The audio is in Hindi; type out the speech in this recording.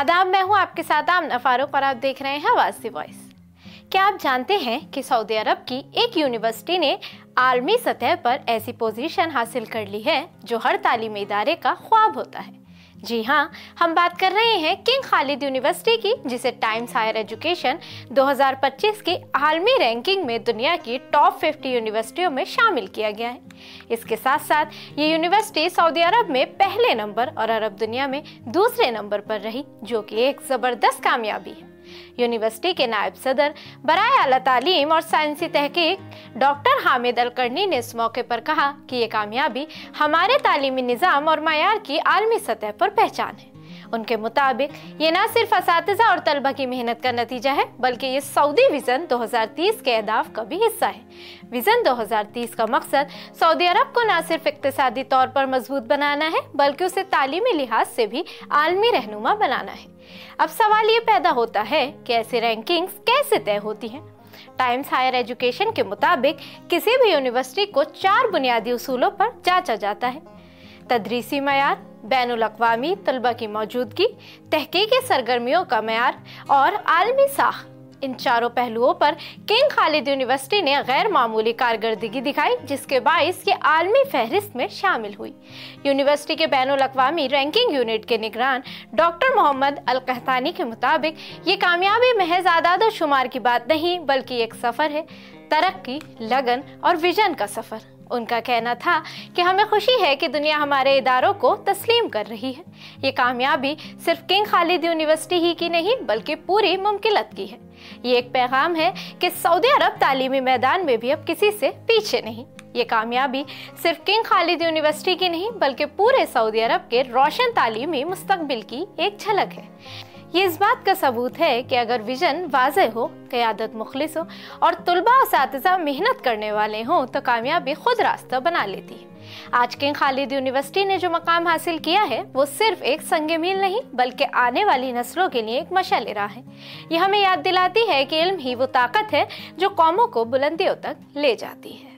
आदाब, मैं हूं आपके साथ आमना फारूक और आप देख रहे हैं आवाज़ दी वॉइस। क्या आप जानते हैं कि सऊदी अरब की एक यूनिवर्सिटी ने आलमी सतह पर ऐसी पोजीशन हासिल कर ली है जो हर तालीमी इदारे का ख्वाब होता है। जी हाँ, हम बात कर रहे हैं किंग खालिद यूनिवर्सिटी की, जिसे टाइम्स हायर एजुकेशन 2025 की आलमी रैंकिंग में दुनिया की टॉप 50 यूनिवर्सिटियों में शामिल किया गया है। इसके साथ साथ ये यूनिवर्सिटी सऊदी अरब में पहले नंबर और अरब दुनिया में दूसरे नंबर पर रही, जो कि एक ज़बरदस्त कामयाबी है। यूनिवर्सिटी के नायब सदर बराए आला तालीम और साइंसी तहकीक डॉक्टर हामिद अलकरनी ने इस मौके पर कहा कि ये कामयाबी हमारे तालीमी निज़ाम और मयार की आलमी सतह पर पहचान है। उनके मुताबिक ये न सिर्फ असातिज़ा और तलबा की मेहनत का नतीजा है, बल्कि ये सऊदी विज़न 2030 के अहदाफ का भी हिस्सा है। विज़न 2030 का मकसद सऊदी अरब को न सिर्फ इक्तिसादी तौर पर मजबूत बनाना है, बल्कि उसे तालीमी लिहाज से भी आलमी रहनुमा बनाना है। अब सवाल ये पैदा होता है कि ऐसी रैंकिंग्स कैसे तय होती हैं। टाइम्स हायर एजुकेशन के मुताबिक किसी भी यूनिवर्सिटी को 4 बुनियादी उसूलों पर जांचा जाता है: तदरीसी मयार, बैनुल अक़वामी तलबा की मौजूदगी, तहकीकी सरगर्मियों का मयार और आलमी साख। इन चारों पहलुओं पर किंग खालिद यूनिवर्सिटी ने गैर मामूली कारकर्दगी दिखाई, जिसके बाइस ये आलमी फहरिस्त में शामिल हुई। यूनिवर्सिटी के बैनुल अक़वामी रैंकिंग यूनिट के निगरान डॉक्टर मोहम्मद अल कहतानी के मुताबिक ये कामयाबी महज आदाद और शुमार की बात नहीं, बल्कि एक सफ़र है, तरक्की, लगन और विजन का सफ़र। उनका कहना था कि हमें खुशी है कि दुनिया हमारे इदारों को तस्लीम कर रही है। ये कामयाबी सिर्फ किंग खालिद यूनिवर्सिटी ही की नहीं, बल्कि पूरी मुमकिनत की है। ये एक पैगाम है कि सऊदी अरब तालीमी मैदान में भी अब किसी से पीछे नहीं। ये कामयाबी सिर्फ किंग खालिद यूनिवर्सिटी की नहीं, बल्कि पूरे सऊदी अरब के रोशन तालीमी मुस्तकबिल की एक झलक है। ये इस बात का सबूत है कि अगर विजन वाज़ेह हो, क़यादत मुखलिस हो और तुलबा असातिज़ा मेहनत करने वाले हों, तो कामयाबी खुद रास्ता बना लेती है। आज किंग खालिद यूनिवर्सिटी ने जो मकाम हासिल किया है, वो सिर्फ एक संग मील नहीं, बल्कि आने वाली नस्लों के लिए एक मशाल राह है। ये हमें याद दिलाती है कि इल्म ही वो ताकत है जो कौमों को बुलंदियों तक ले जाती है।